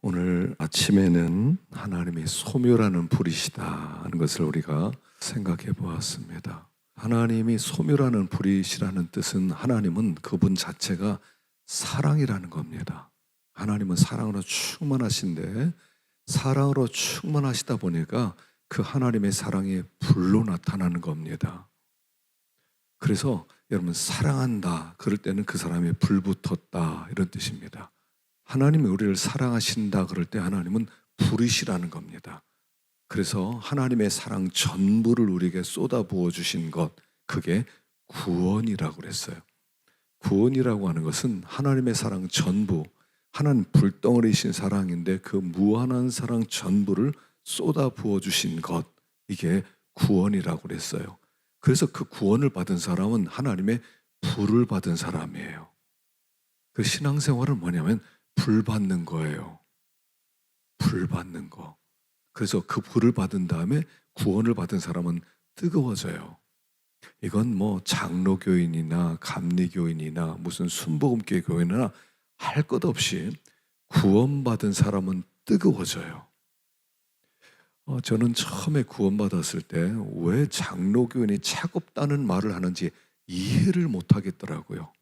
오늘 아침에는 하나님이 소멸하는 불이시다 하는 것을 우리가 생각해 보았습니다. 하나님이 소멸하는 불이시라는 뜻은 하나님은 그분 자체가 사랑이라는 겁니다. 하나님은 사랑으로 충만하신데 사랑으로 충만하시다 보니까 그 하나님의 사랑이 불로 나타나는 겁니다. 그래서 여러분 사랑한다 그럴 때는 그 사람이 불 붙었다 이런 뜻입니다. 하나님이 우리를 사랑하신다 그럴 때 하나님은 불이시라는 겁니다. 그래서 하나님의 사랑 전부를 우리에게 쏟아부어 주신 것, 그게 구원이라고 그랬어요. 구원이라고 하는 것은 하나님의 사랑 전부, 하나님 불덩어리신 사랑인데 그 무한한 사랑 전부를 쏟아부어 주신 것, 이게 구원이라고 그랬어요. 그래서 그 구원을 받은 사람은 하나님의 불을 받은 사람이에요. 그 신앙생활은 뭐냐면 불 받는 거예요. 불 받는 거. 그래서 그 불을 받은 다음에 구원을 받은 사람은 뜨거워져요. 이건 뭐 장로교인이나 감리교인이나 무슨 순복음교회 교인이나 할 것 없이 구원받은 사람은 뜨거워져요. 저는 처음에 구원받았을 때 왜 장로교인이 차갑다는 말을 하는지 이해를 못 하겠더라고요.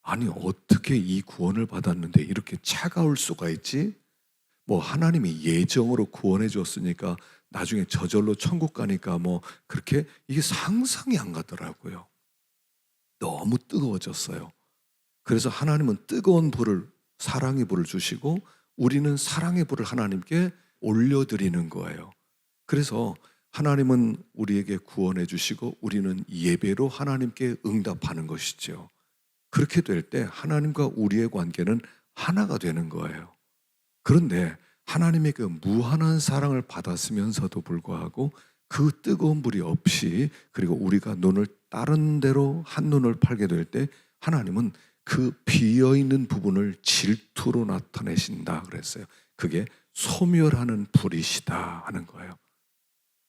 아니 어떻게 이 구원을 받았는데 이렇게 차가울 수가 있지? 뭐 하나님이 예정으로 구원해 줬으니까 나중에 저절로 천국 가니까 뭐 그렇게 이게 상상이 안 가더라고요. 너무 뜨거워졌어요. 그래서 하나님은 뜨거운 불을, 사랑의 불을 주시고 우리는 사랑의 불을 하나님께 올려드리는 거예요. 그래서 하나님은 우리에게 구원해 주시고 우리는 예배로 하나님께 응답하는 것이죠. 그렇게 될 때 하나님과 우리의 관계는 하나가 되는 거예요. 그런데 하나님의 그 무한한 사랑을 받았으면서도 불구하고 그 뜨거운 불이 없이, 그리고 우리가 눈을 다른 데로 한눈을 팔게 될 때 하나님은 그 비어있는 부분을 질투로 나타내신다 그랬어요. 그게 소멸하는 불이시다 하는 거예요.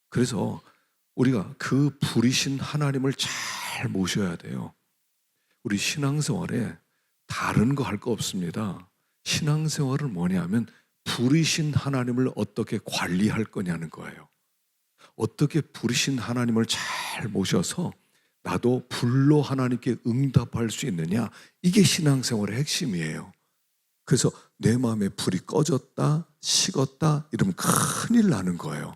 그래서 우리가 그 불이신 하나님을 잘 모셔야 돼요. 우리 신앙생활에 다른 거 할 거 없습니다. 신앙생활은 뭐냐면 불이신 하나님을 어떻게 관리할 거냐는 거예요. 어떻게 불이신 하나님을 잘 모셔서 나도 불로 하나님께 응답할 수 있느냐, 이게 신앙생활의 핵심이에요. 그래서 내 마음에 불이 꺼졌다, 식었다 이러면 큰일 나는 거예요.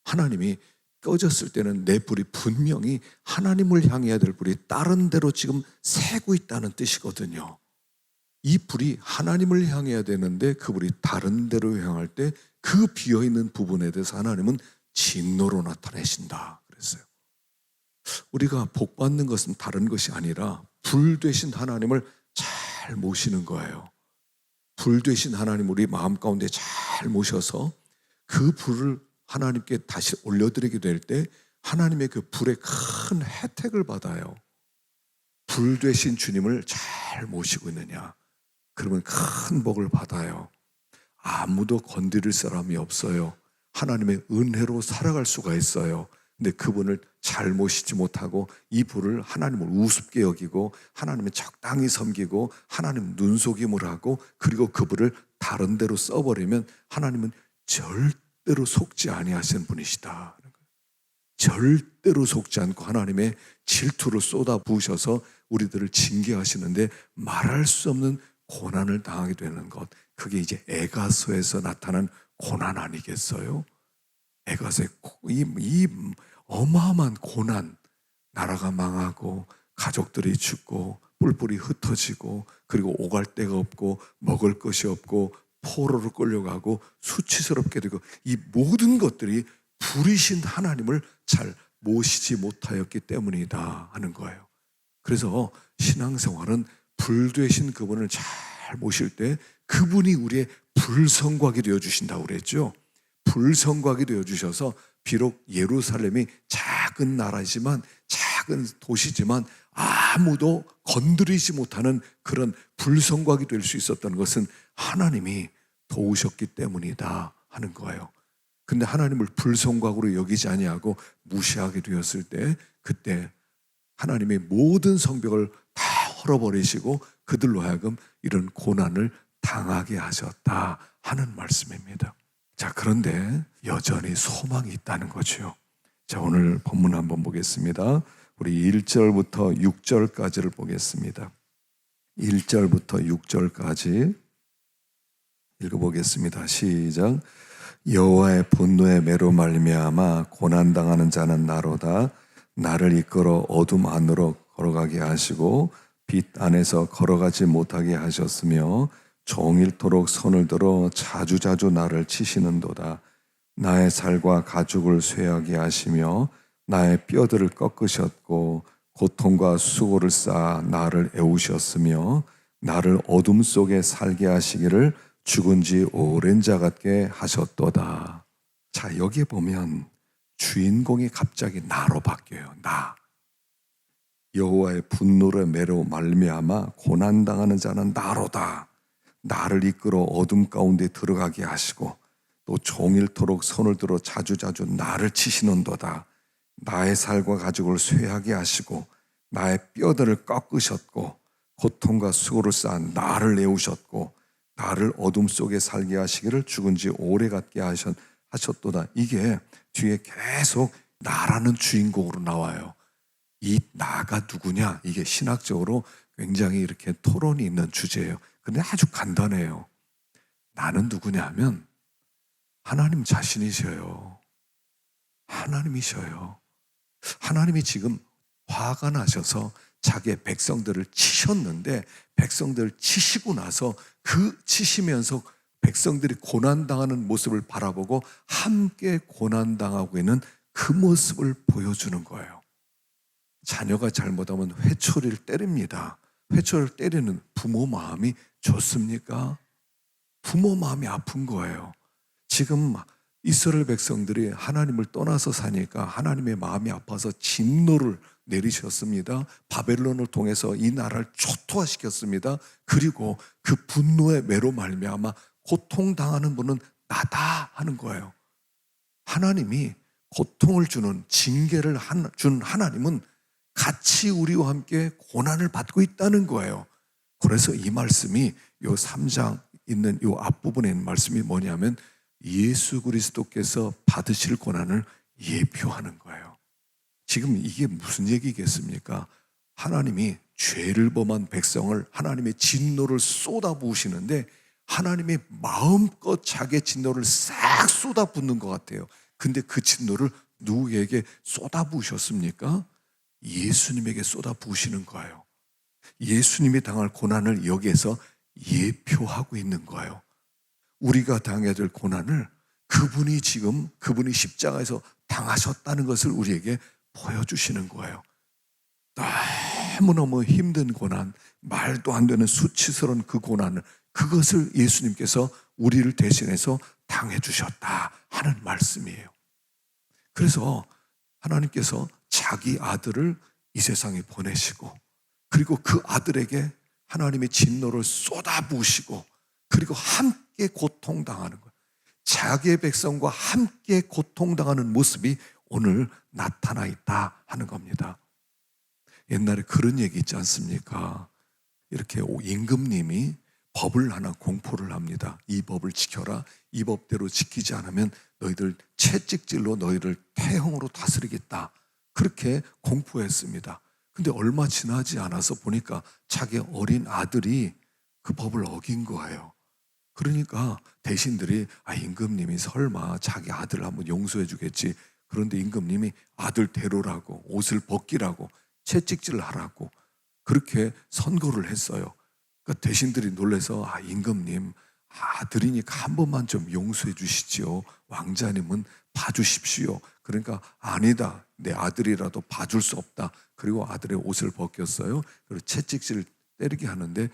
하나님이 꺼졌을 때는 내 불이 분명히 하나님을 향해야 될 불이 다른 데로 지금 새고 있다는 뜻이거든요. 이 불이 하나님을 향해야 되는데 그 불이 다른 데로 향할 때 그 비어있는 부분에 대해서 하나님은 진노로 나타내신다 그랬어요. 우리가 복 받는 것은 다른 것이 아니라 불 되신 하나님을 잘 모시는 거예요. 불 되신 하나님 우리 마음 가운데 잘 모셔서 그 불을 하나님께 다시 올려드리게 될 때 하나님의 그 불의 큰 혜택을 받아요. 불 되신 주님을 잘 모시고 있느냐, 그러면 큰 복을 받아요. 아무도 건드릴 사람이 없어요. 하나님의 은혜로 살아갈 수가 있어요. 근데 그분을 잘 모시지 못하고 이 불을 하나님을 우습게 여기고 하나님을 적당히 섬기고 하나님 눈속임을 하고 그리고 그 불을 다른 데로 써버리면 하나님은 절대로 속지 아니하시는 분이시다. 절대로 속지 않고 하나님의 질투를 쏟아 부으셔서 우리들을 징계하시는데 말할 수 없는 고난을 당하게 되는 것, 그게 이제 에가서에서 나타난 고난 아니겠어요? 에가서의 이 어마어마한 고난, 나라가 망하고 가족들이 죽고 뿔뿔이 흩어지고 그리고 오갈 데가 없고 먹을 것이 없고 포로로 끌려가고 수치스럽게 되고, 이 모든 것들이 불이신 하나님을 잘 모시지 못하였기 때문이다 하는 거예요. 그래서 신앙생활은 불 되신 그분을 잘 모실 때 그분이 우리의 불성곽이 되어주신다고 그랬죠. 불성곽이 되어주셔서 비록 예루살렘이 작은 나라지만, 작은 도시지만 아무도 건드리지 못하는 그런 불성곽이 될 수 있었던 것은 하나님이 도우셨기 때문이다 하는 거예요. 근데 하나님을 불성곽으로 여기지 아니하고 무시하게 되었을 때, 그때 하나님의 모든 성벽을 다 헐어버리시고 그들로 하여금 이런 고난을 당하게 하셨다 하는 말씀입니다. 자, 그런데 여전히 소망이 있다는 거죠. 자, 오늘 본문 한번 보겠습니다. 우리 1절부터 6절까지를 보겠습니다. 1절부터 6절까지 읽어보겠습니다. 시작. 여호와의 분노의 매로 말미암아 고난당하는 자는 나로다. 나를 이끌어 어둠 안으로 걸어가게 하시고 빛 안에서 걸어가지 못하게 하셨으며 종일토록 손을 들어 자주자주 나를 치시는도다. 나의 살과 가죽을 쇠하게 하시며 나의 뼈들을 꺾으셨고 고통과 수고를 쌓아 나를 애우셨으며 나를 어둠 속에 살게 하시기를 죽은 지 오랜 자 같게 하셨도다. 자, 여기에 보면 주인공이 갑자기 나로 바뀌어요. 나. 여호와의 분노를 매로 말미암아 고난당하는 자는 나로다. 나를 이끌어 어둠 가운데 들어가게 하시고 또 종일토록 손을 들어 자주자주 나를 치시는도다. 나의 살과 가죽을 쇠하게 하시고 나의 뼈들을 꺾으셨고 고통과 수고를 쌓아 나를 내우셨고 나를 어둠 속에 살게 하시기를 죽은 지 오래 같게 하셨도다. 이게 뒤에 계속 나라는 주인공으로 나와요. 이 나가 누구냐? 이게 신학적으로 굉장히 이렇게 토론이 있는 주제예요. 근데 아주 간단해요. 나는 누구냐 하면 하나님 자신이셔요. 하나님이셔요. 하나님이 지금 화가 나셔서 자기의 백성들을 치셨는데 백성들을 치시고 나서 그 치시면서 백성들이 고난당하는 모습을 바라보고 함께 고난당하고 있는 그 모습을 보여주는 거예요. 자녀가 잘못하면 회초리를 때립니다. 회초리를 때리는 부모 마음이 좋습니까? 부모 마음이 아픈 거예요. 지금 이스라엘 백성들이 하나님을 떠나서 사니까 하나님의 마음이 아파서 진노를 내리셨습니다. 바벨론을 통해서 이 나라를 초토화시켰습니다. 그리고 그 분노의 매로 말미암아 고통당하는 분은 나다 하는 거예요. 하나님이 고통을 주는 징계를 준 하나님은 같이 우리와 함께 고난을 받고 있다는 거예요. 그래서 이 말씀이 요 3장 있는 요 앞부분에 있는 말씀이 뭐냐면 예수 그리스도께서 받으실 고난을 예표하는 거예요. 지금 이게 무슨 얘기겠습니까? 하나님이 죄를 범한 백성을 하나님의 진노를 쏟아부으시는데 하나님의 마음껏 자기의 진노를 싹 쏟아붓는 것 같아요. 근데 그 진노를 누구에게 쏟아부으셨습니까? 예수님에게 쏟아부으시는 거예요. 예수님이 당할 고난을 여기에서 예표하고 있는 거예요. 우리가 당해야 될 고난을 그분이 십자가에서 당하셨다는 것을 우리에게 보여주시는 거예요. 너무너무 힘든 고난, 말도 안 되는 수치스러운 그 고난을 그것을 예수님께서 우리를 대신해서 당해 주셨다 하는 말씀이에요. 그래서 하나님께서 자기 아들을 이 세상에 보내시고 그리고 그 아들에게 하나님의 진노를 쏟아부으시고 그리고 함께 고통당하는 거예요. 자기의 백성과 함께 고통당하는 모습이 오늘 나타나 있다 하는 겁니다. 옛날에 그런 얘기 있지 않습니까? 이렇게 임금님이 법을 하나 공포를 합니다. 이 법을 지켜라. 이 법대로 지키지 않으면 너희들 채찍질로 너희를 태형으로 다스리겠다. 그렇게 공포했습니다. 근데 얼마 지나지 않아서 보니까 자기 어린 아들이 그 법을 어긴 거예요. 그러니까 대신들이 임금님이 설마 자기 아들을 한번 용서해 주겠지. 그런데 임금님이 아들 데려라고 옷을 벗기라고 채찍질을 하라고 그렇게 선고를 했어요. 그러니까 대신들이 놀라서 임금님 아들이니까 한 번만 좀 용서해 주시지요. 왕자님은 봐주십시오. 그러니까 아니다. 내 아들이라도 봐줄 수 없다. 그리고 아들의 옷을 벗겼어요. 그리고 채찍질을 때리게 하는데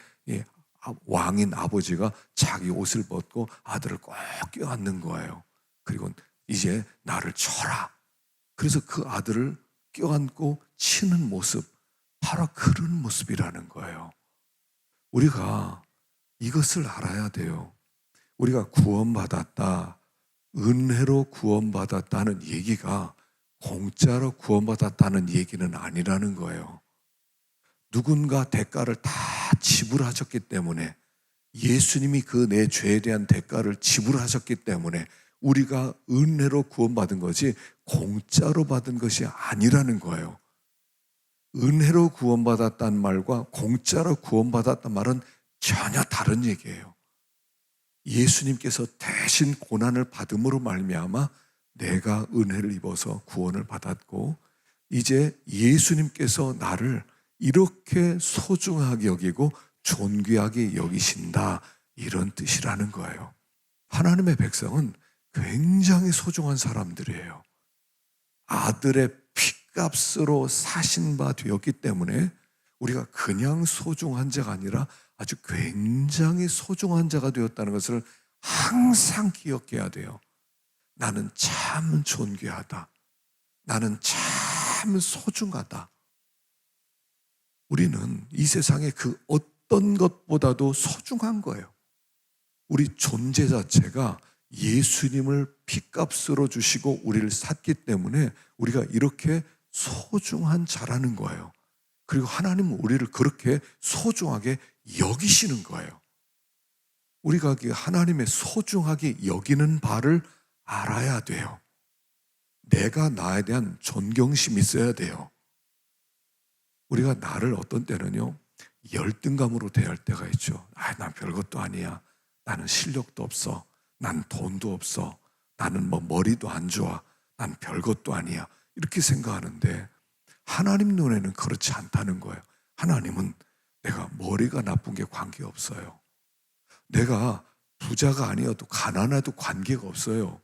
왕인 아버지가 자기 옷을 벗고 아들을 꼭 껴안는 거예요. 그리고 이제 나를 쳐라. 그래서 그 아들을 껴안고 치는 모습, 바로 그런 모습이라는 거예요. 우리가 이것을 알아야 돼요. 우리가 구원받았다, 은혜로 구원받았다는 얘기가 공짜로 구원받았다는 얘기는 아니라는 거예요. 누군가 대가를 다 지불하셨기 때문에 예수님이 그 내 죄에 대한 대가를 지불하셨기 때문에 우리가 은혜로 구원받은 것이 공짜로 받은 것이 아니라는 거예요. 은혜로 구원받았다는 말과 공짜로 구원받았다는 말은 전혀 다른 얘기예요. 예수님께서 대신 고난을 받음으로 말미암아 내가 은혜를 입어서 구원을 받았고, 이제 예수님께서 나를 이렇게 소중하게 여기고 존귀하게 여기신다, 이런 뜻이라는 거예요. 하나님의 백성은 굉장히 소중한 사람들이에요. 아들의 피값으로 사신 바 되었기 때문에 우리가 그냥 소중한 자가 아니라 아주 굉장히 소중한 자가 되었다는 것을 항상 기억해야 돼요. 나는 참 존귀하다. 나는 참 소중하다. 우리는 이 세상의 그 어떤 것보다도 소중한 거예요. 우리 존재 자체가 예수님을 피값으로 주시고 우리를 샀기 때문에 우리가 이렇게 소중한 자라는 거예요. 그리고 하나님은 우리를 그렇게 소중하게 여기시는 거예요. 우리가 하나님의 소중하게 여기는 바를 알아야 돼요. 내가 나에 대한 존경심이 있어야 돼요. 우리가 나를 어떤 때는요, 열등감으로 대할 때가 있죠. 난 별것도 아니야. 나는 실력도 없어. 난 돈도 없어. 나는 머리도 안 좋아. 난 별것도 아니야. 이렇게 생각하는데 하나님 눈에는 그렇지 않다는 거예요. 하나님은 내가 머리가 나쁜 게 관계없어요. 내가 부자가 아니어도 가난해도 관계가 없어요.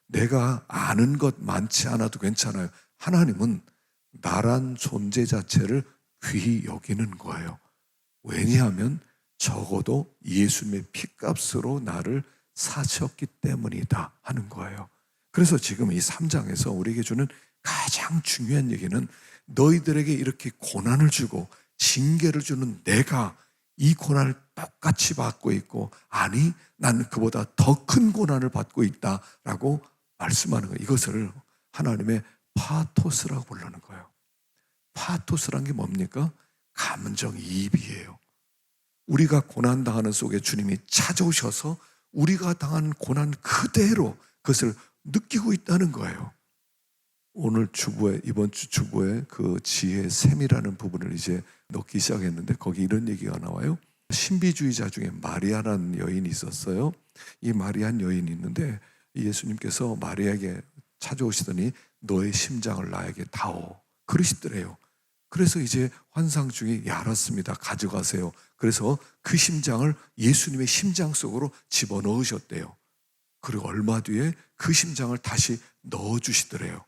내가 아는 것 많지 않아도 괜찮아요. 하나님은 나란 존재 자체를 귀히 여기는 거예요. 왜냐하면 적어도 예수님의 피값으로 나를 사셨기 때문이다 하는 거예요. 그래서 지금 이 3장에서 우리에게 주는 가장 중요한 얘기는 너희들에게 이렇게 고난을 주고 징계를 주는 내가 이 고난을 똑같이 받고 있고, 아니 나는 그보다 더 큰 고난을 받고 있다라고 말씀하는 거예요. 이것을 하나님의 파토스라고 부르는 거예요. 파토스란 게 뭡니까? 감정이입이에요. 우리가 고난당하는 속에 주님이 찾아오셔서 우리가 당한 고난 그대로 그것을 느끼고 있다는 거예요. 오늘 주보에, 이번 주 주보에 그 지혜의 샘이라는 부분을 이제 넣기 시작했는데 거기 이런 얘기가 나와요. 신비주의자 중에 마리아라는 여인이 있었어요. 이 마리아는 여인이 있는데 예수님께서 마리아에게 찾아오시더니 너의 심장을 나에게 다오 그러시더래요. 그래서 이제 환상 중에 알았습니다. 가져가세요. 그래서 그 심장을 예수님의 심장 속으로 집어넣으셨대요. 그리고 얼마 뒤에 그 심장을 다시 넣어주시더래요.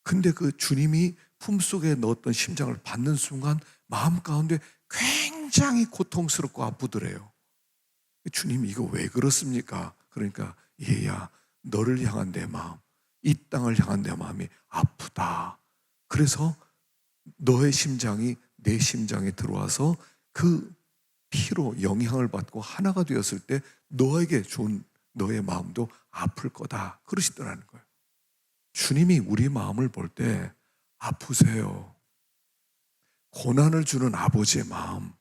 근데 그 주님이 품속에 넣었던 심장을 받는 순간 마음 가운데 굉장히 고통스럽고 아프더래요. 주님이 이거 왜 그렇습니까? 그러니까 얘야, 너를 향한 내 마음, 이 땅을 향한 내 마음이 아프다. 그래서 너의 심장이 내 심장에 들어와서 그 피로 영향을 받고 하나가 되었을 때 너에게 좋은 너의 마음도 아플 거다 그러시더라는 거예요. 주님이 우리 마음을 볼 때 아프세요. 고난을 주는 아버지의 마음,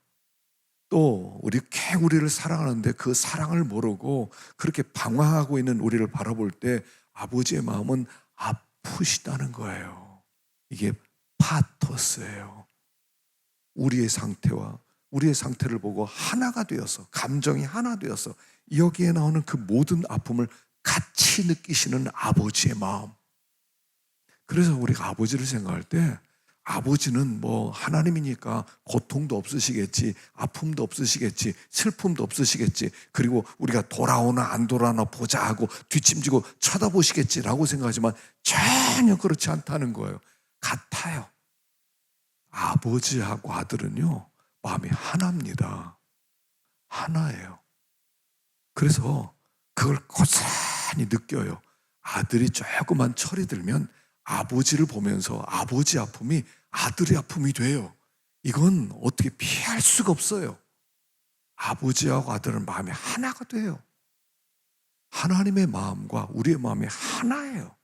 또 이렇게 우리를 사랑하는데 그 사랑을 모르고 그렇게 방황하고 있는 우리를 바라볼 때 아버지의 마음은 아프시다는 거예요. 이게 파토스예요. 우리의 상태와 우리의 상태를 보고 하나가 되어서, 감정이 하나 되어서 여기에 나오는 그 모든 아픔을 같이 느끼시는 아버지의 마음. 그래서 우리가 아버지를 생각할 때 아버지는 하나님이니까 고통도 없으시겠지, 아픔도 없으시겠지, 슬픔도 없으시겠지, 그리고 우리가 돌아오나 안 돌아오나 보자 하고 뒷짐지고 쳐다보시겠지라고 생각하지만 전혀 그렇지 않다는 거예요. 같아요. 아버지하고 아들은요, 마음이 하나입니다. 하나예요. 그래서 그걸 고스란히 느껴요. 아들이 조금만 철이 들면 아버지를 보면서 아버지 아픔이 아들의 아픔이 돼요. 이건 어떻게 피할 수가 없어요. 아버지하고 아들은 마음이 하나가 돼요. 하나님의 마음과 우리의 마음이 하나예요.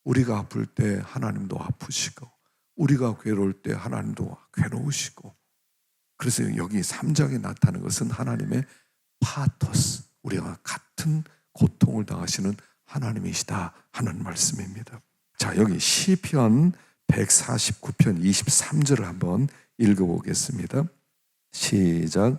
우리가 아플 때 하나님도 아프시고, 우리가 괴로울 때 하나님도 괴로우시고. 그래서 여기 3장에 나타나는 것은 하나님의 파토스, 우리와 같은 고통을 당하시는 하나님이시다 하는 말씀입니다. 자, 여기 시편 149편 23절을 한번 읽어보겠습니다. 시작.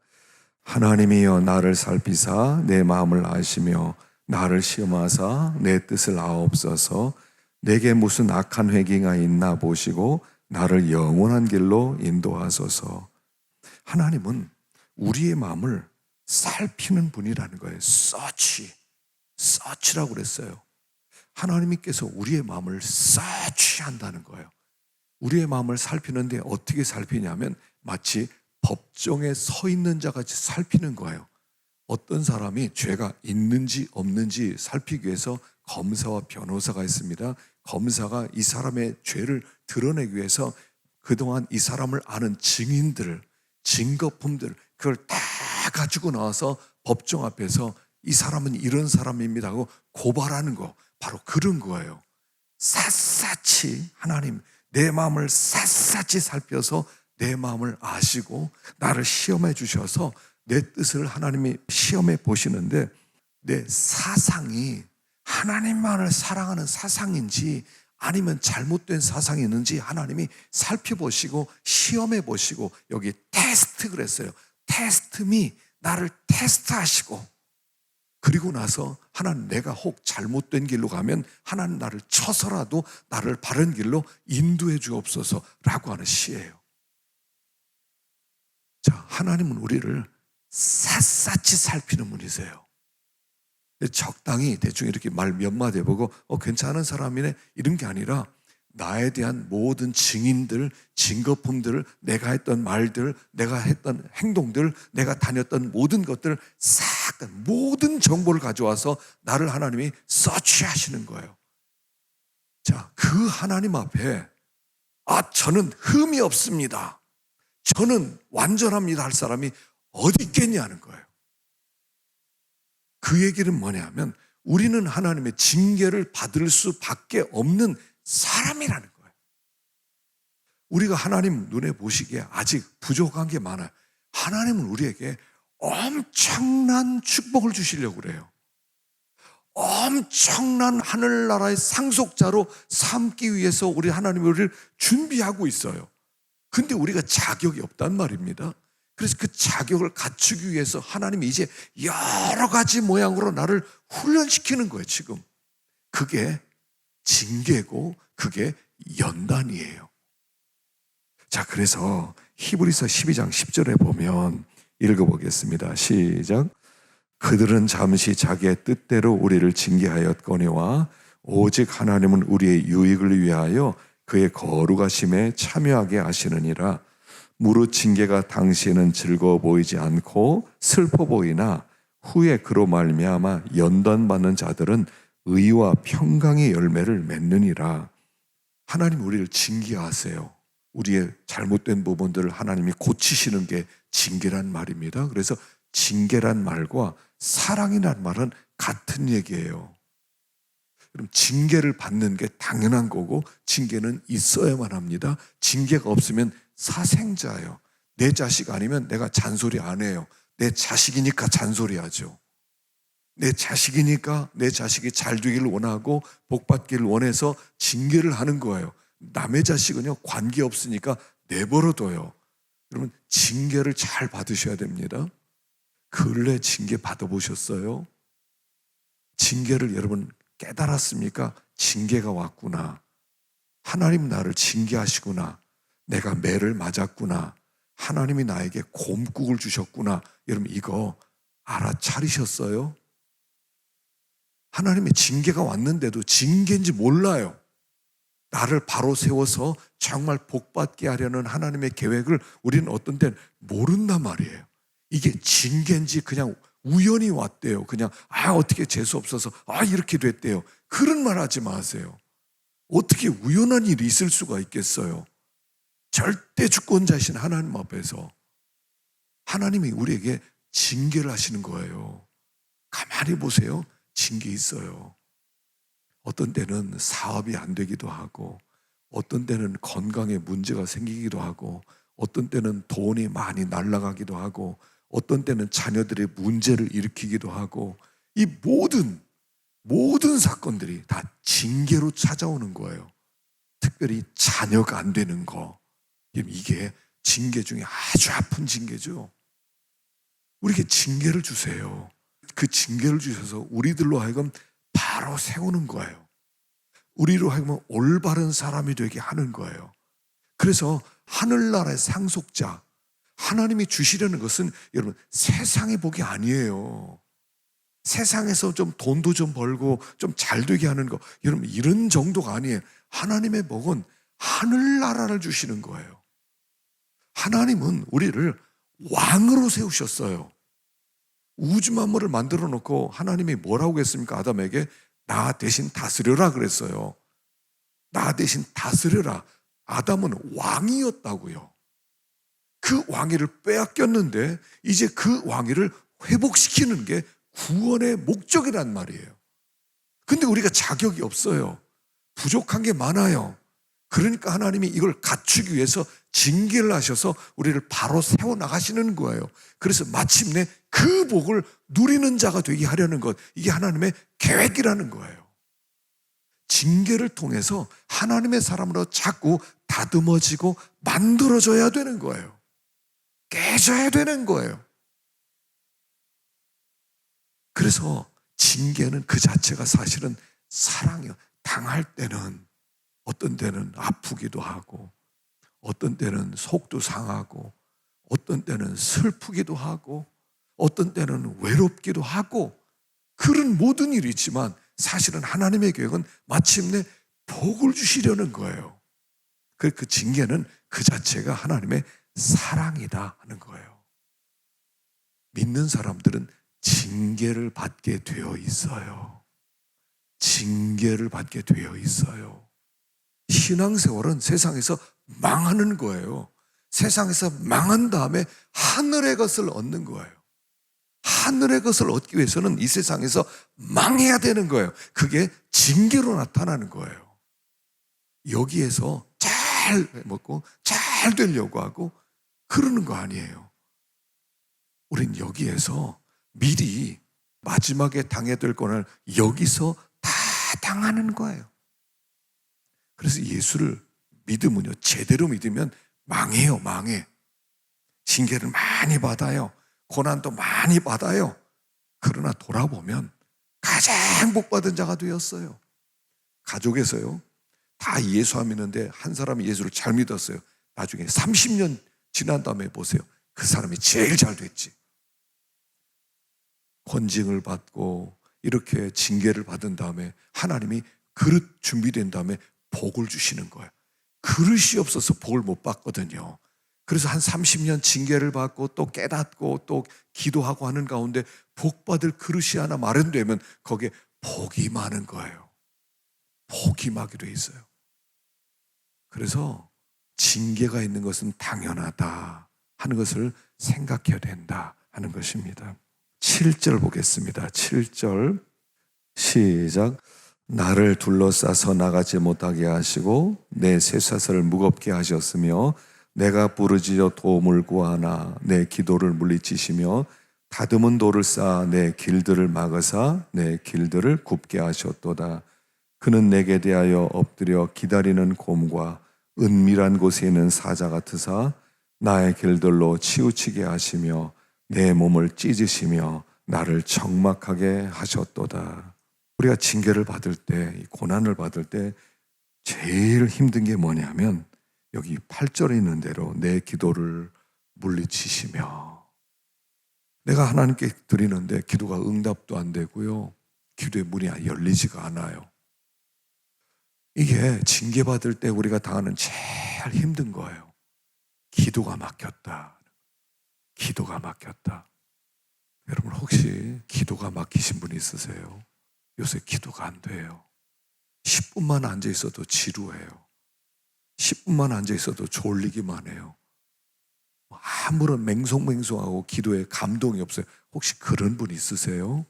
하나님이여 나를 살피사 내 마음을 아시며 나를 시험하사 내 뜻을 아옵소서. 내게 무슨 악한 회개가 있나 보시고 나를 영원한 길로 인도하소서. 하나님은 우리의 마음을 살피는 분이라는 거예요. 서치라고 그랬어요. 하나님께서 우리의 마음을 서치한다는 거예요. 우리의 마음을 살피는데 어떻게 살피냐면 마치 법정에 서 있는 자 같이 살피는 거예요. 어떤 사람이 죄가 있는지 없는지 살피기 위해서 검사와 변호사가 있습니다. 검사가 이 사람의 죄를 드러내기 위해서 그동안 이 사람을 아는 증인들, 증거품들 그걸 다 가지고 나와서 법정 앞에서 이 사람은 이런 사람입니다 하고 고발하는 거, 바로 그런 거예요. 샅샅이 하나님 내 마음을 샅샅이 살펴서 내 마음을 아시고 나를 시험해 주셔서 내 뜻을 하나님이 시험해 보시는데 내 사상이 하나님만을 사랑하는 사상인지 아니면 잘못된 사상이 있는지 하나님이 살펴보시고 시험해 보시고, 여기 테스트 그랬어요. 테스트미, 나를 테스트하시고, 그리고 나서 하나님 내가 혹 잘못된 길로 가면 하나님 나를 쳐서라도 나를 바른 길로 인도해 주옵소서라고 하는 시예요. 자, 하나님은 우리를 샅샅이 살피는 분이세요. 적당히 대충 이렇게 말 몇 마디 해보고 괜찮은 사람이네 이런 게 아니라 나에 대한 모든 증인들, 증거품들을, 내가 했던 말들, 내가 했던 행동들, 내가 다녔던 모든 것들을 싹 모든 정보를 가져와서 나를 하나님이 서치하시는 거예요. 자, 그 하나님 앞에 저는 흠이 없습니다, 저는 완전합니다 할 사람이 어디 있겠냐는 거예요. 그 얘기는 뭐냐면 우리는 하나님의 징계를 받을 수밖에 없는 사람이라는 거예요. 우리가 하나님 눈에 보시기에 아직 부족한 게 많아요. 하나님은 우리에게 엄청난 축복을 주시려고 그래요. 엄청난 하늘나라의 상속자로 삼기 위해서 우리 하나님이 우리를 준비하고 있어요. 근데 우리가 자격이 없단 말입니다. 그래서 그 자격을 갖추기 위해서 하나님이 이제 여러 가지 모양으로 나를 훈련시키는 거예요, 지금. 그게 징계고 그게 연단이에요. 자, 그래서 히브리서 12장 10절에 보면 읽어보겠습니다. 시작. 그들은 잠시 자기의 뜻대로 우리를 징계하였거니와 오직 하나님은 우리의 유익을 위하여 그의 거룩하심에 참여하게 하시느니라. 무릇 징계가 당시에는 즐거워 보이지 않고 슬퍼 보이나 후에 그로 말미암아 연단받는 자들은 의와 평강의 열매를 맺느니라. 하나님 우리를 징계하세요. 우리의 잘못된 부분들을 하나님이 고치시는 게 징계란 말입니다. 그래서 징계란 말과 사랑이란 말은 같은 얘기예요. 그럼 징계를 받는 게 당연한 거고 징계는 있어야만 합니다. 징계가 없으면 사생자예요. 내 자식 아니면 내가 잔소리 안 해요. 내 자식이니까 잔소리하죠. 내 자식이니까 내 자식이 잘 되기를 원하고 복 받기를 원해서 징계를 하는 거예요. 남의 자식은요 관계없으니까 내버려둬요. 여러분 징계를 잘 받으셔야 됩니다. 근래 징계 받아보셨어요? 징계를 여러분 깨달았습니까? 징계가 왔구나. 하나님 나를 징계하시구나. 내가 매를 맞았구나. 하나님이 나에게 곰국을 주셨구나. 여러분 이거 알아차리셨어요? 하나님의 징계가 왔는데도 징계인지 몰라요. 나를 바로 세워서 정말 복받게 하려는 하나님의 계획을 우리는 어떤 때는 모른단 말이에요. 이게 징계인지 그냥 우연히 왔대요. 그냥 어떻게 재수 없어서 이렇게 됐대요. 그런 말 하지 마세요. 어떻게 우연한 일이 있을 수가 있겠어요? 절대 주권자이신 하나님 앞에서 하나님이 우리에게 징계를 하시는 거예요. 가만히 보세요. 징계 있어요. 어떤 때는 사업이 안 되기도 하고, 어떤 때는 건강에 문제가 생기기도 하고, 어떤 때는 돈이 많이 날아가기도 하고, 어떤 때는 자녀들의 문제를 일으키기도 하고, 이 모든 사건들이 다 징계로 찾아오는 거예요. 특별히 자녀가 안 되는 거, 이게 징계 중에 아주 아픈 징계죠. 우리에게 징계를 주세요. 그 징계를 주셔서 우리들로 하여금 바로 세우는 거예요. 우리로 하여금 올바른 사람이 되게 하는 거예요. 그래서 하늘나라의 상속자, 하나님이 주시려는 것은 여러분 세상의 복이 아니에요. 세상에서 좀 돈도 좀 벌고 좀 잘 되게 하는 거, 여러분 이런 정도가 아니에요. 하나님의 복은 하늘나라를 주시는 거예요. 하나님은 우리를 왕으로 세우셨어요. 우주 만물을 만들어 놓고 하나님이 뭐라고 했습니까? 아담에게 나 대신 다스려라 그랬어요. 나 대신 다스려라. 아담은 왕이었다고요. 그 왕위를 빼앗겼는데 이제 그 왕위를 회복시키는 게 구원의 목적이란 말이에요. 근데 우리가 자격이 없어요. 부족한 게 많아요. 그러니까 하나님이 이걸 갖추기 위해서 징계를 하셔서 우리를 바로 세워나가시는 거예요. 그래서 마침내 그 복을 누리는 자가 되게 하려는 것, 이게 하나님의 계획이라는 거예요. 징계를 통해서 하나님의 사람으로 자꾸 다듬어지고 만들어져야 되는 거예요. 깨져야 되는 거예요. 그래서 징계는 그 자체가 사실은 사랑이에요. 당할 때는 어떤 때는 아프기도 하고, 어떤 때는 속도 상하고, 어떤 때는 슬프기도 하고, 어떤 때는 외롭기도 하고, 그런 모든 일이 있지만 사실은 하나님의 계획은 마침내 복을 주시려는 거예요. 그 징계는 그 자체가 하나님의 사랑이다 하는 거예요. 믿는 사람들은 징계를 받게 되어 있어요. 징계를 받게 되어 있어요. 신앙생활은 세상에서 망하는 거예요. 세상에서 망한 다음에 하늘의 것을 얻는 거예요. 하늘의 것을 얻기 위해서는 이 세상에서 망해야 되는 거예요. 그게 징계로 나타나는 거예요. 여기에서 잘 먹고 잘 되려고 하고 그러는 거 아니에요. 우린 여기에서 미리 마지막에 당해야 될 거를 여기서 다 당하는 거예요. 그래서 예수를 믿으면요, 제대로 믿으면 망해요. 망해. 징계를 많이 받아요. 고난도 많이 받아요. 그러나 돌아보면 가장 복받은 자가 되었어요. 가족에서요, 다 예수 안 믿는데 한 사람이 예수를 잘 믿었어요. 나중에 30년 지난 다음에 보세요. 그 사람이 제일 잘 됐지. 권징을 받고 이렇게 징계를 받은 다음에 하나님이 그릇 준비된 다음에 복을 주시는 거예요. 그릇이 없어서 복을 못 받거든요. 그래서 한 30년 징계를 받고 또 깨닫고 또 기도하고 하는 가운데 복받을 그릇이 하나 마련되면 거기에 복이 많은 거예요. 복이 많게 돼 있어요. 그래서 징계가 있는 것은 당연하다 하는 것을 생각해야 된다 하는 것입니다. 7절 보겠습니다. 7절 시작. 나를 둘러싸서 나가지 못하게 하시고 내 쇠사슬을 무겁게 하셨으며 내가 부르짖어 도움을 구하나 내 기도를 물리치시며 다듬은 돌을 쌓아 내 길들을 막으사 내 길들을 굽게 하셨도다. 그는 내게 대하여 엎드려 기다리는 곰과 은밀한 곳에 있는 사자 같으사 나의 길들로 치우치게 하시며 내 몸을 찢으시며 나를 적막하게 하셨도다. 우리가 징계를 받을 때, 고난을 받을 때 제일 힘든 게 뭐냐면 여기 8절에 있는 대로 내 기도를 물리치시며, 내가 하나님께 드리는데 기도가 응답도 안 되고요, 기도의 문이 열리지가 않아요. 이게 징계받을 때 우리가 당하는 제일 힘든 거예요. 기도가 막혔다. 기도가 막혔다. 여러분 혹시 기도가 막히신 분 있으세요? 요새 기도가 안 돼요. 10분만 앉아 있어도 지루해요. 10분만 앉아 있어도 졸리기만 해요. 아무런 맹송맹송하고 기도에 감동이 없어요. 혹시 그런 분 있으세요?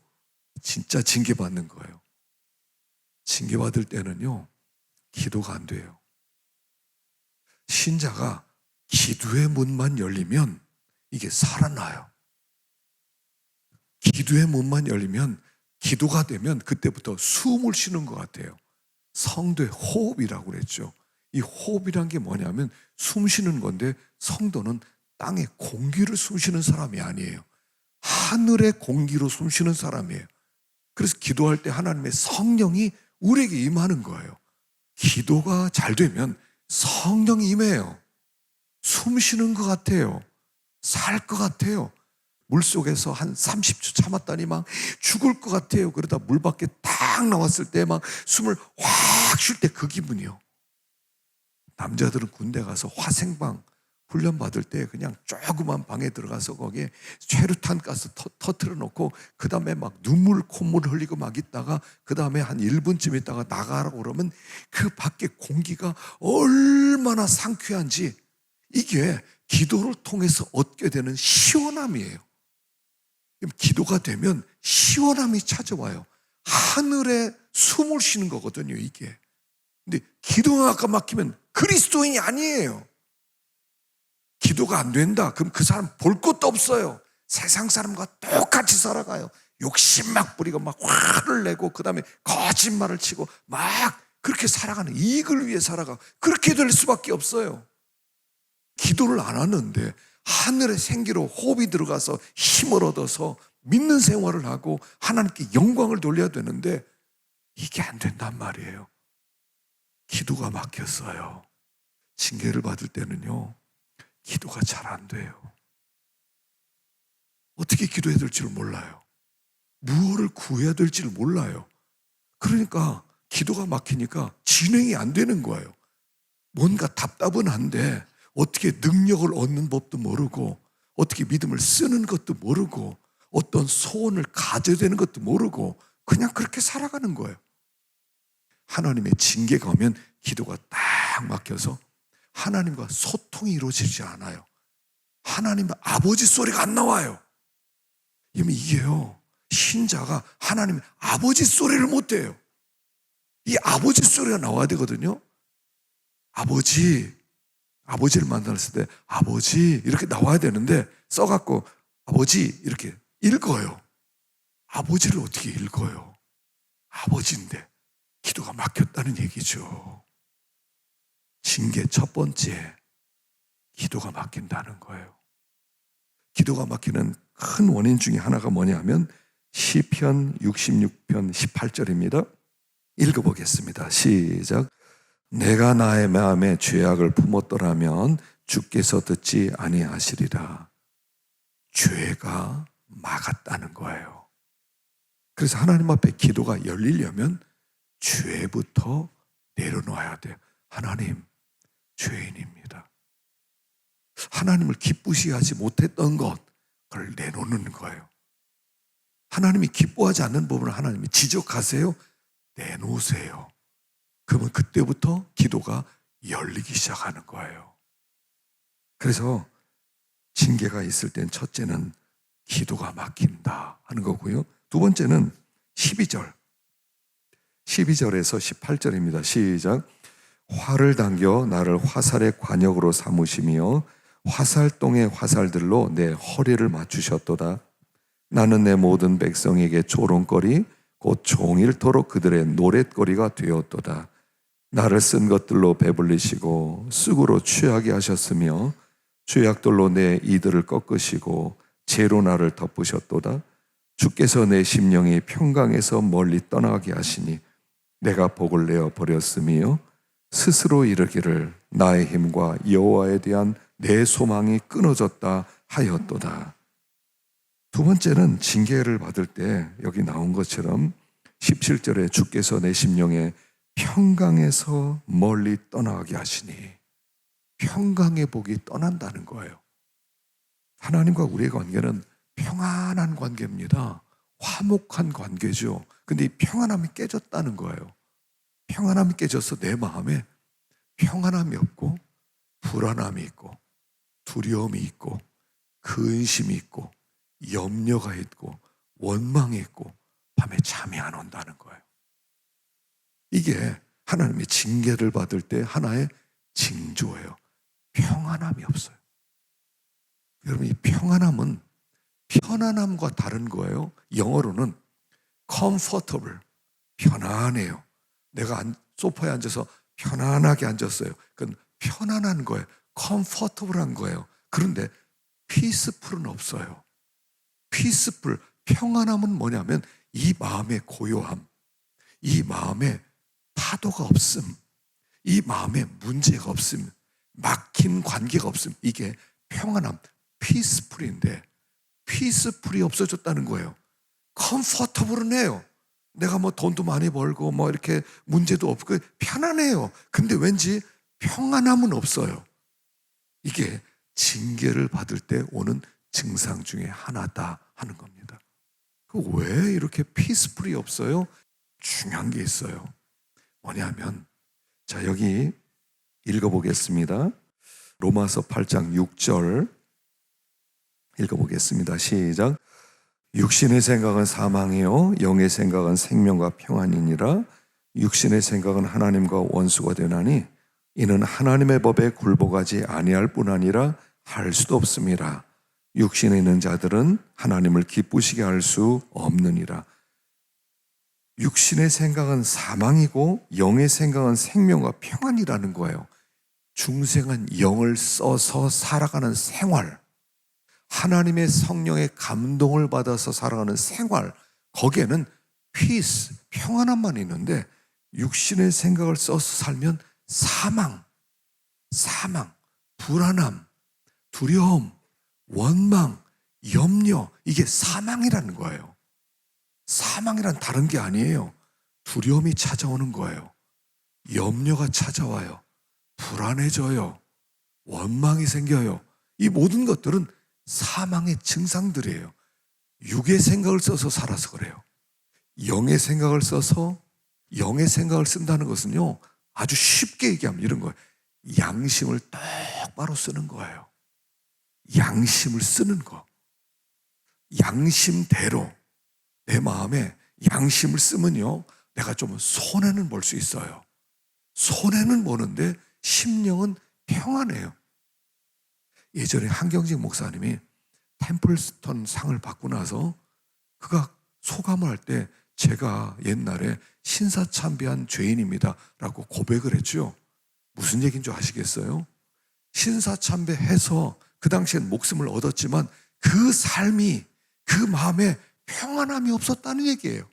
진짜 징계받는 거예요. 징계받을 때는요, 기도가 안 돼요. 신자가 기도의 문만 열리면 이게 살아나요. 기도의 문만 열리면, 기도가 되면 그때부터 숨을 쉬는 것 같아요. 성도의 호흡이라고 그랬죠. 이 호흡이란 게 뭐냐면 숨 쉬는 건데, 성도는 땅의 공기를 숨 쉬는 사람이 아니에요. 하늘의 공기로 숨 쉬는 사람이에요. 그래서 기도할 때 하나님의 성령이 우리에게 임하는 거예요. 기도가 잘 되면 성령이 임해요. 숨 쉬는 것 같아요. 살 것 같아요. 물속에서 한 30초 참았다니 막 죽을 것 같아요. 그러다 물 밖에 딱 나왔을 때 막 숨을 확 쉴 때 그 기분이요. 남자들은 군대 가서 화생방 훈련 받을 때 그냥 조그만 방에 들어가서 거기에 최루탄 가스 터트려 놓고 그 다음에 막 눈물 콧물 흘리고 막 있다가 그 다음에 한 1분쯤 있다가 나가라고 그러면 그 밖에 공기가 얼마나 상쾌한지, 이게 기도를 통해서 얻게 되는 시원함이에요. 기도가 되면 시원함이 찾아와요. 하늘에 숨을 쉬는 거거든요, 이게. 근데 기도가 아까 막히면 그리스도인이 아니에요. 기도가 안 된다. 그럼 그 사람 볼 것도 없어요. 세상 사람과 똑같이 살아가요. 욕심 막 부리고 막 화를 내고 그 다음에 거짓말을 치고 막 그렇게 살아가는, 이익을 위해 살아가. 그렇게 될 수밖에 없어요. 기도를 안 하는데 하늘의 생기로 호흡이 들어가서 힘을 얻어서 믿는 생활을 하고 하나님께 영광을 돌려야 되는데 이게 안 된단 말이에요. 기도가 막혔어요. 징계를 받을 때는요, 기도가 잘 안 돼요. 어떻게 기도해야 될지를 몰라요. 무엇을 구해야 될지를 몰라요. 그러니까 기도가 막히니까 진행이 안 되는 거예요. 뭔가 답답은 한데 어떻게 능력을 얻는 법도 모르고, 어떻게 믿음을 쓰는 것도 모르고, 어떤 소원을 가져야 되는 것도 모르고 그냥 그렇게 살아가는 거예요. 하나님의 징계가 오면 기도가 딱 막혀서 하나님과 소통이 이루어지지 않아요. 하나님 아버지 소리가 안 나와요. 이게요, 신자가 하나님 아버지 소리를 못 해요. 이 아버지 소리가 나와야 되거든요. 아버지를 만났을 때 아버지 이렇게 나와야 되는데 써갖고 아버지 이렇게 읽어요. 아버지를 어떻게 읽어요? 아버지인데 기도가 막혔다는 얘기죠. 징계 첫 번째, 기도가 막힌다는 거예요. 기도가 막히는 큰 원인 중에 하나가 뭐냐면 시편 66편 18절입니다. 읽어보겠습니다. 시작. 내가 나의 마음에 죄악을 품었더라면 주께서 듣지 아니하시리라. 죄가 막았다는 거예요. 그래서 하나님 앞에 기도가 열리려면 죄부터 내려놓아야 돼요. 하나님, 죄인입니다. 하나님을 기쁘시게 하지 못했던 것, 그걸 내놓는 거예요. 하나님이 기뻐하지 않는 부분을 하나님이 지적하세요. 내놓으세요. 그러면 그때부터 기도가 열리기 시작하는 거예요. 그래서 징계가 있을 땐 첫째는 기도가 막힌다 하는 거고요. 두 번째는 12절에서 18절입니다. 시작. 활을 당겨 나를 화살의 관역으로 삼으시며 화살동의 화살들로 내 허리를 맞추셨도다. 나는 내 모든 백성에게 조롱거리 곧 종일토록 그들의 노랫거리가 되었도다. 나를 쓴 것들로 배불리시고 쑥으로 취하게 하셨으며 죄악들로 내 이들을 꺾으시고 재로 나를 덮으셨도다. 주께서 내 심령이 평강에서 멀리 떠나게 하시니 내가 복을 내어 버렸으며 스스로 이르기를 나의 힘과 여호와에 대한 내 소망이 끊어졌다 하였도다. 두 번째는 징계를 받을 때 여기 나온 것처럼 17절에 주께서 내 심령에 평강에서 멀리 떠나게 하시니, 평강의 복이 떠난다는 거예요. 하나님과 우리의 관계는 평안한 관계입니다. 화목한 관계죠. 근데 이 평안함이 깨졌다는 거예요. 평안함이 깨져서 내 마음에 평안함이 없고 불안함이 있고 두려움이 있고 근심이 있고 염려가 있고 원망이 있고 밤에 잠이 안 온다는 거예요. 이게 하나님의 징계를 받을 때 하나의 징조예요. 평안함이 없어요. 여러분, 이 평안함은 편안함과 다른 거예요. 영어로는 comfortable, 편안해요. 내가 소파에 앉아서 편안하게 앉았어요. 그건 편안한 거예요. comfortable한 거예요. 그런데 peaceful은 없어요. peaceful, 평안함은 뭐냐면 이 마음의 고요함, 이 마음에 파도가 없음, 이 마음에 문제가 없음, 막힌 관계가 없음, 이게 평안함, peaceful인데 peaceful이 없어졌다는 거예요. comfortable은 해요. 내가 뭐 돈도 많이 벌고 뭐 이렇게 문제도 없고 편안해요. 근데 왠지 평안함은 없어요. 이게 징계를 받을 때 오는 증상 중에 하나다 하는 겁니다. 왜 이렇게 피스풀이 없어요? 중요한 게 있어요. 뭐냐면, 자, 여기 읽어보겠습니다. 로마서 8장 6절 읽어보겠습니다. 시작. 육신의 생각은 사망이요 영의 생각은 생명과 평안이니라. 육신의 생각은 하나님과 원수가 되나니 이는 하나님의 법에 굴복하지 아니할 뿐 아니라 할 수도 없습니다. 육신에 있는 자들은 하나님을 기쁘시게 할 수 없느니라. 육신의 생각은 사망이고 영의 생각은 생명과 평안이라는 거예요. 중생은 영을 써서 살아가는 생활, 하나님의 성령의 감동을 받아서 살아가는 생활, 거기에는 peace, 평안함만 있는데 육신의 생각을 써서 살면 사망, 불안함, 두려움, 원망, 염려, 이게 사망이라는 거예요. 사망이란 다른 게 아니에요. 두려움이 찾아오는 거예요. 염려가 찾아와요. 불안해져요. 원망이 생겨요. 이 모든 것들은 사망의 증상들이에요. 육의 생각을 써서 살아서 그래요. 영의 생각을 써서 영의 생각을 쓴다는 것은요, 아주 쉽게 얘기하면 이런 거예요. 양심을 똑바로 쓰는 거예요. 양심을 쓰는 거. 양심대로 내 마음에 양심을 쓰면요, 내가 좀 손해는 볼 수 있어요. 손해는 보는데 심령은 평안해요. 예전에 한경직 목사님이 템플스톤 상을 받고 나서 그가 소감을 할 때 제가 옛날에 신사참배한 죄인입니다 라고 고백을 했죠. 무슨 얘기인 줄 아시겠어요? 신사참배해서 그 당시엔 목숨을 얻었지만 그 삶이, 그 마음에 평안함이 없었다는 얘기예요.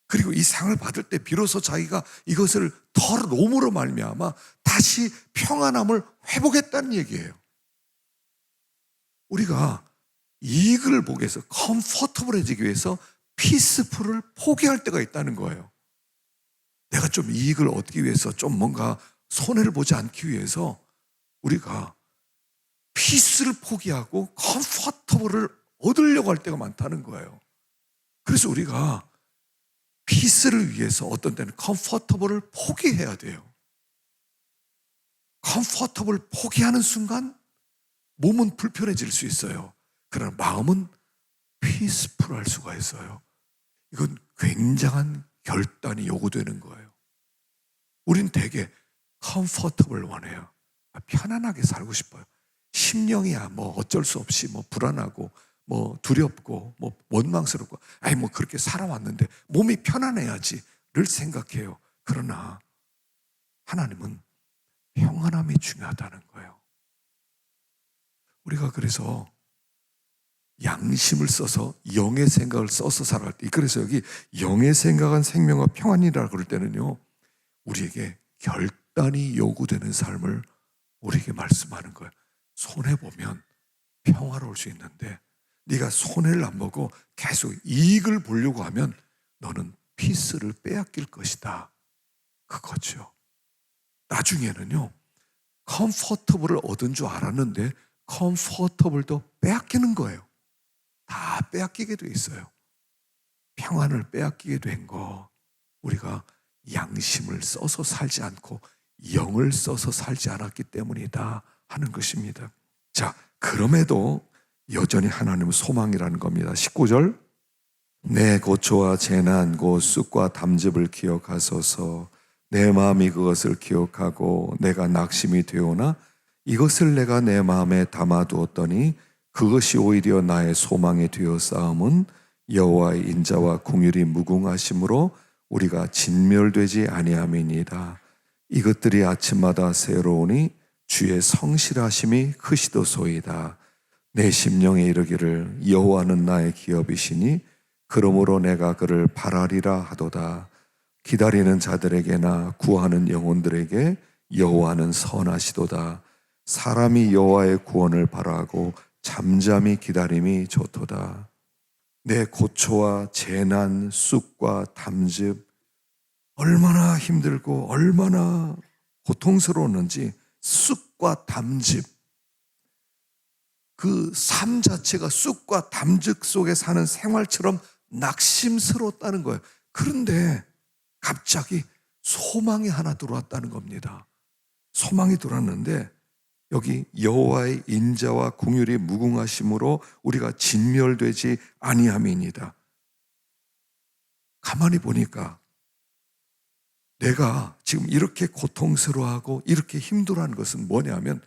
그리고 이 상을 받을 때 비로소 자기가 이것을 털어놓음으로 말미암아 다시 평안함을 회복했다는 얘기예요. 우리가 이익을 보기 위해서, 컴포터블해지기 위해서 피스풀을 포기할 때가 있다는 거예요. 내가 좀 이익을 얻기 위해서, 좀 뭔가 손해를 보지 않기 위해서 우리가 피스를 포기하고 컴포터블을 얻으려고 할 때가 많다는 거예요. 그래서 우리가 피스를 위해서 어떤 때는 컴포터블을 포기해야 돼요. 컴포터블을 포기하는 순간 몸은 불편해질 수 있어요. 그러나 마음은 피스풀할 수가 있어요. 이건 굉장한 결단이 요구되는 거예요. 우린 되게 컴포터블 원해요. 편안하게 살고 싶어요. 심령이야 뭐 어쩔 수 없이 뭐 불안하고 뭐 두렵고 뭐 원망스럽고 뭐 그렇게 살아왔는데 몸이 편안해야지를 생각해요. 그러나 하나님은 평안함이 중요하다는 거예요. 우리가 그래서 양심을 써서 영의 생각을 써서 살아갈 때, 그래서 여기 영의 생각은 생명과 평안이라 그럴 때는요, 우리에게 결단이 요구되는 삶을 우리에게 말씀하는 거예요. 손해보면 평화로울 수 있는데 네가 손해를 안 보고 계속 이익을 보려고 하면 너는 피스를 빼앗길 것이다. 그거죠. 나중에는요, 컴포터블을 얻은 줄 알았는데 컴포터블도 빼앗기는 거예요. 다 빼앗기게 돼 있어요. 평안을 빼앗기게 된 거, 우리가 양심을 써서 살지 않고 영을 써서 살지 않았기 때문이다 하는 것입니다. 자, 그럼에도 여전히 하나님은 소망이라는 겁니다. 19절, 내 고초와 재난 곧 쑥과 담즙을 기억하소서. 내 마음이 그것을 기억하고 내가 낙심이 되오나 이것을 내가 내 마음에 담아두었더니 그것이 오히려 나의 소망이 되어 싸움은 여호와의 인자와 긍휼이 무궁하심으로 우리가 진멸되지 아니함이니이다. 이것들이 아침마다 새로우니 주의 성실하심이 크시도소이다. 내 심령에 이르기를 여호와는 나의 기업이시니 그러므로 내가 그를 바라리라 하도다. 기다리는 자들에게나 구하는 영혼들에게 여호와는 선하시도다. 사람이 여호와의 구원을 바라고 잠잠히 기다림이 좋도다. 내 고초와 재난, 쑥과 담즙 얼마나 힘들고 얼마나 고통스러웠는지, 쑥과 담즙, 그 삶 자체가 쑥과 담즙 속에 사는 생활처럼 낙심스러웠다는 거예요. 그런데 갑자기 소망이 하나 들어왔다는 겁니다. 소망이 들어왔는데 여기 여호와의 인자와 긍휼이 무궁하심으로 우리가 진멸되지 아니함이니이다. 가만히 보니까 내가 지금 이렇게 고통스러워하고 이렇게 힘들어하는 것은 뭐냐면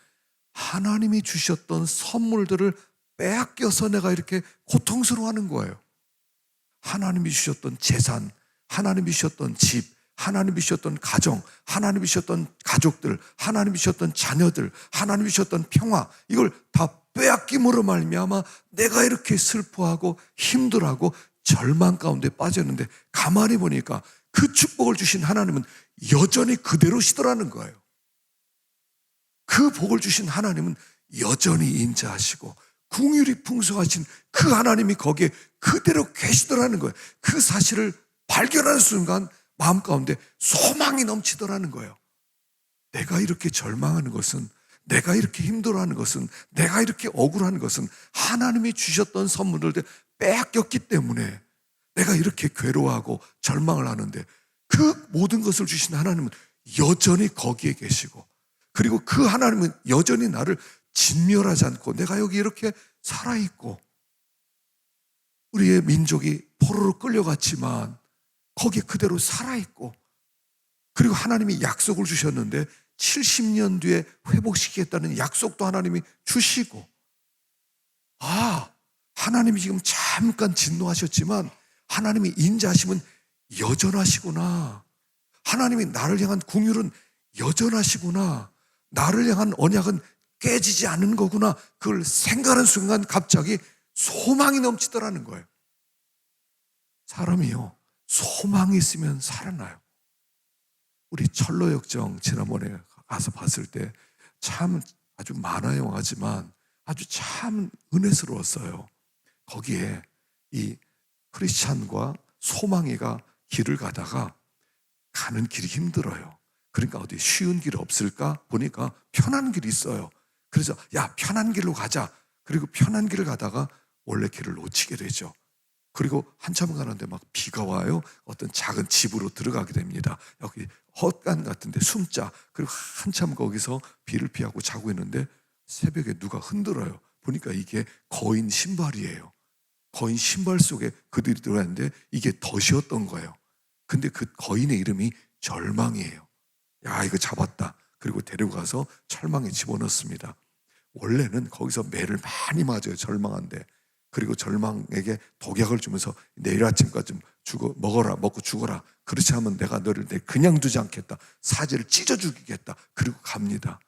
하나님이 주셨던 선물들을 빼앗겨서 내가 이렇게 고통스러워하는 거예요. 하나님이 주셨던 재산, 하나님이 주셨던 집, 하나님이 주셨던 가정, 하나님이 주셨던 가족들, 하나님이 주셨던 자녀들, 하나님이 주셨던 평화, 이걸 다 빼앗김으로 말미암아 내가 이렇게 슬퍼하고 힘들어하고 절망 가운데 빠졌는데, 가만히 보니까 그 축복을 주신 하나님은 여전히 그대로시더라는 거예요. 그 복을 주신 하나님은 여전히 인자하시고 긍휼이 풍성하신 그 하나님이 거기에 그대로 계시더라는 거예요. 그 사실을 발견하는 순간 마음 가운데 소망이 넘치더라는 거예요. 내가 이렇게 절망하는 것은, 내가 이렇게 힘들어하는 것은, 내가 이렇게 억울한 것은 하나님이 주셨던 선물을 빼앗겼기 때문에 내가 이렇게 괴로워하고 절망을 하는데, 그 모든 것을 주신 하나님은 여전히 거기에 계시고, 그리고 그 하나님은 여전히 나를 진멸하지 않고 내가 여기 이렇게 살아있고, 우리의 민족이 포로로 끌려갔지만 거기에 그대로 살아있고, 그리고 하나님이 약속을 주셨는데 70년 뒤에 회복시키겠다는 약속도 하나님이 주시고, 하나님이 지금 잠깐 진노하셨지만 하나님이 인자하심은 여전하시구나. 하나님이 나를 향한 긍휼은 여전하시구나. 나를 향한 언약은 깨지지 않는 거구나. 그걸 생각하는 순간 갑자기 소망이 넘치더라는 거예요. 사람이요, 소망이 있으면 살아나요. 우리 철로역정 지난번에 가서 봤을 때 참 아주 만화 영화지만 아주 참 은혜스러웠어요. 거기에 이 크리스찬과 소망이가 길을 가다가 가는 길이 힘들어요. 그러니까 어디 쉬운 길이 없을까 보니까 편한 길이 있어요. 그래서 야, 편한 길로 가자. 그리고 편한 길을 가다가 원래 길을 놓치게 되죠. 그리고 한참 가는데 막 비가 와요. 어떤 작은 집으로 들어가게 됩니다. 여기 헛간 같은데 숨자. 그리고 한참 거기서 비를 피하고 자고 있는데 새벽에 누가 흔들어요. 보니까 이게 거인 신발이에요. 거인 신발 속에 그들이 들어갔는데 이게 덫이었던 거예요. 근데 그 거인의 이름이 절망이에요. 야, 이거 잡았다. 그리고 데리고 가서 철망에 집어넣습니다. 원래는 거기서 매를 많이 맞아요, 절망한데. 그리고 절망에게 독약을 주면서 내일 아침까지 먹고 죽어라. 그렇지 않으면 내가 너를 그냥 두지 않겠다. 사지를 찢어 죽이겠다. 그리고 갑니다.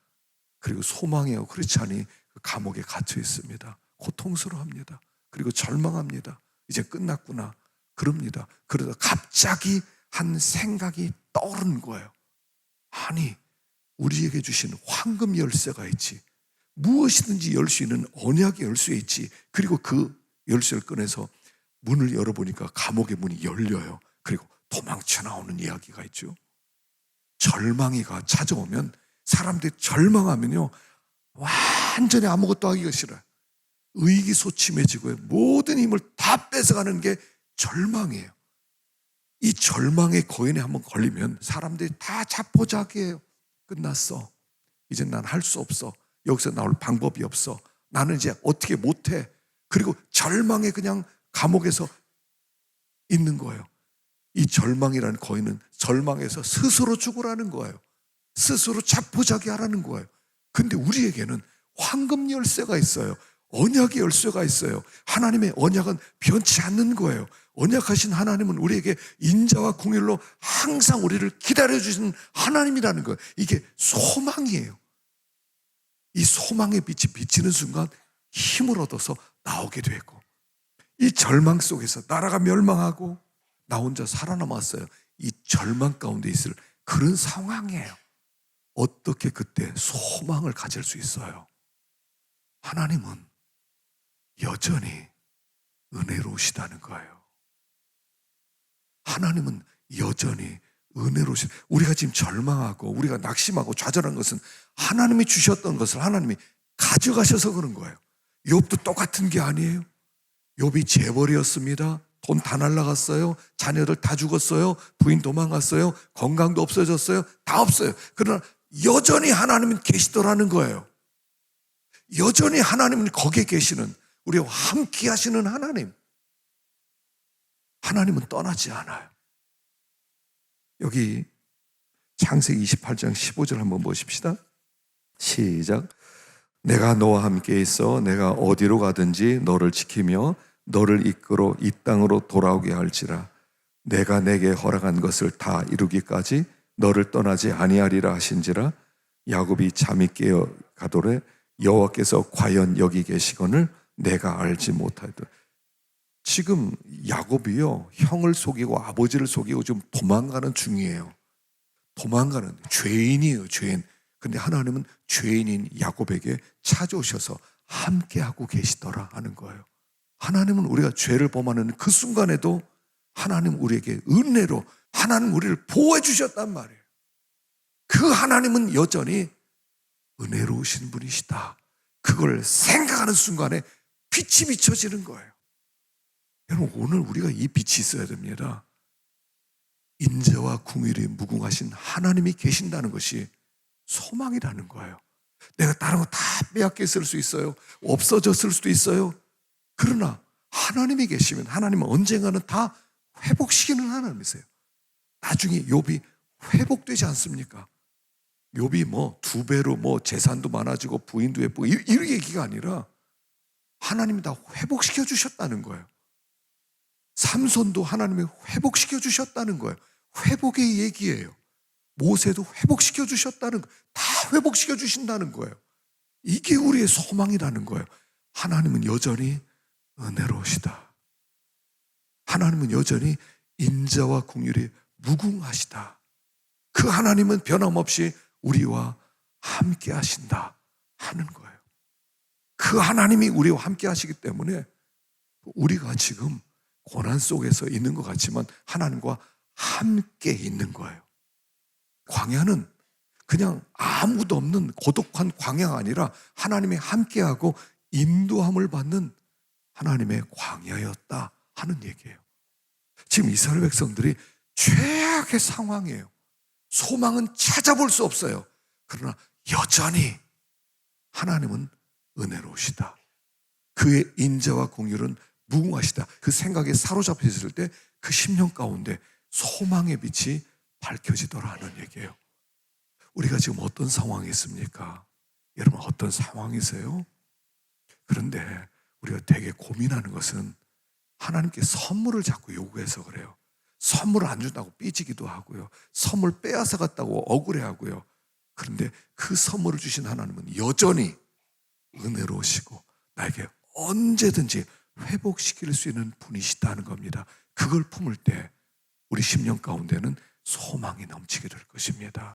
그리고 소망이요, 크리스찬이 그 감옥에 갇혀 있습니다. 고통스러워합니다. 그리고 절망합니다. 이제 끝났구나. 그럽니다. 그러다 갑자기 한 생각이 떠오른 거예요. 아니, 우리에게 주신 황금 열쇠가 있지. 무엇이든지 열 수 있는 언약의 열쇠 있지. 그리고 그 열쇠를 꺼내서 문을 열어보니까 감옥의 문이 열려요. 그리고 도망쳐 나오는 이야기가 있죠. 절망이가 찾아오면, 사람들이 절망하면요, 완전히 아무것도 하기가 싫어요. 의기소침해지고요, 모든 힘을 다 뺏어가는 게 절망이에요. 이 절망의 거인에 한번 걸리면 사람들이 다 자포자기해요. 끝났어. 이제 난 할 수 없어. 여기서 나올 방법이 없어. 나는 이제 어떻게 못해. 그리고 절망에 그냥 감옥에서 있는 거예요. 이 절망이라는 거인은 절망에서 스스로 죽으라는 거예요. 스스로 자포자기하라는 거예요. 근데 우리에게는 황금 열쇠가 있어요. 언약의 열쇠가 있어요. 하나님의 언약은 변치 않는 거예요. 언약하신 하나님은 우리에게 인자와 긍휼로 항상 우리를 기다려주시는 하나님이라는 거예요. 이게 소망이에요. 이 소망의 빛이 비치는 순간 힘을 얻어서 나오게 되고, 이 절망 속에서 나라가 멸망하고 나 혼자 살아남았어요. 이 절망 가운데 있을 그런 상황이에요. 어떻게 그때 소망을 가질 수 있어요? 하나님은 여전히 은혜로우시다는 거예요. 하나님은 여전히 은혜로우시. 우리가 지금 절망하고 우리가 낙심하고 좌절한 것은 하나님이 주셨던 것을 하나님이 가져가셔서 그런 거예요. 욥도 똑같은 게 아니에요. 욥이 재벌이었습니다. 돈 다 날라갔어요. 자녀들 다 죽었어요. 부인 도망갔어요. 건강도 없어졌어요. 다 없어요. 그러나 여전히 하나님은 계시더라는 거예요. 여전히 하나님은 거기에 계시는, 우리와 함께 하시는 하나님. 하나님은 떠나지 않아요. 여기 창세기 28장 15절 한번 보십시다. 시작. 내가 너와 함께 있어 내가 어디로 가든지 너를 지키며 너를 이끌어 이 땅으로 돌아오게 할지라. 내가 내게 허락한 것을 다 이루기까지 너를 떠나지 아니하리라 하신지라. 야곱이 잠이 깨어 가도래 여호와께서 과연 여기 계시거늘 내가 알지 못하였다. 지금 야곱이요, 형을 속이고 아버지를 속이고 좀 도망가는 중이에요. 도망가는 죄인이에요, 죄인. 근데 하나님은 죄인인 야곱에게 찾아오셔서 함께하고 계시더라 하는 거예요. 하나님은 우리가 죄를 범하는 그 순간에도 하나님 우리에게 은혜로 하나님 우리를 보호해 주셨단 말이에요. 그 하나님은 여전히 은혜로우신 분이시다. 그걸 생각하는 순간에 빛이 비춰지는 거예요. 여러분, 오늘 우리가 이 빛이 있어야 됩니다. 인자와 긍휼이 무궁하신 하나님이 계신다는 것이 소망이라는 거예요. 내가 다른 거 다 빼앗겼을 수 있어요. 없어졌을 수도 있어요. 그러나 하나님이 계시면 하나님은 언젠가는 다 회복시키는 하나님이세요. 나중에 욥이 회복되지 않습니까? 욥이 뭐 2배로 뭐 재산도 많아지고 부인도 예쁘고 이런 얘기가 아니라 하나님이 다 회복시켜 주셨다는 거예요. 삼손도 하나님이 회복시켜 주셨다는 거예요. 회복의 얘기예요. 모세도 회복시켜 주셨다는 거예요. 다 회복시켜 주신다는 거예요. 이게 우리의 소망이라는 거예요. 하나님은 여전히 은혜로우시다. 하나님은 여전히 인자와 긍휼이 무궁하시다. 그 하나님은 변함없이 우리와 함께 하신다 하는 거예요. 그 하나님이 우리와 함께 하시기 때문에 우리가 지금 고난 속에서 있는 것 같지만 하나님과 함께 있는 거예요. 광야는 그냥 아무도 없는 고독한 광야가 아니라 하나님이 함께하고 인도함을 받는 하나님의 광야였다 하는 얘기예요. 지금 이스라엘 백성들이 최악의 상황이에요. 소망은 찾아볼 수 없어요. 그러나 여전히 하나님은 은혜로우시다. 그의 인자와 긍휼은 무궁하시다. 그 생각에 사로잡혀 있을 때 그 10년 가운데 소망의 빛이 밝혀지더라 하는 얘기예요. 우리가 지금 어떤 상황에 있습니까? 여러분 어떤 상황이세요? 그런데 우리가 되게 고민하는 것은 하나님께 선물을 자꾸 요구해서 그래요. 선물을 안 준다고 삐지기도 하고요. 선물 빼앗아 갔다고 억울해하고요. 그런데 그 선물을 주신 하나님은 여전히 은혜로우시고 나에게 언제든지 회복시킬 수 있는 분이시다는 겁니다. 그걸 품을 때 우리 10년 가운데는 소망이 넘치게 될 것입니다.